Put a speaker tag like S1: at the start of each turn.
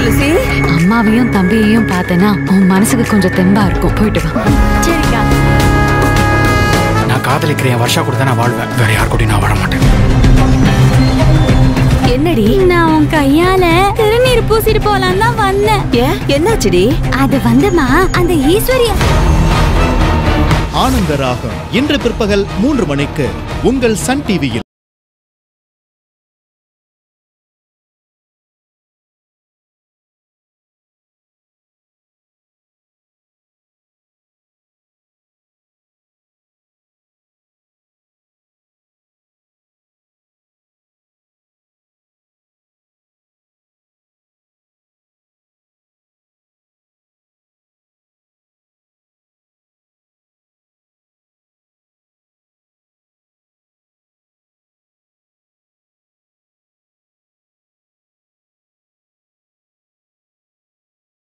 S1: துளசி?
S2: அம்மாவையும் தம்பியையும் பார்த்தேன்னா உன் மனசுக்கு கொஞ்சம் தெம்பா இருக்கும். போயிட்டு வா.
S1: சரிக்கா.
S3: நான் காதலிக்கிறேன். வருஷா கூட தான் நான் வாழ்வேன். வேற யார் கூட நான் வாழ மாட்டேன்.
S1: என்னடி?
S2: நான் உன் கையால திருநீர் பூசிட்டு போலாம் தான் வந்தேன்.
S1: ஏன் என்னாச்சுடி?
S2: அது வந்துமா அந்த ஈஸ்வரியா
S4: ஆனந்த ராகம் இன்று பிற்பகல் 3 மணிக்கு உங்கள் சன் டிவியில்.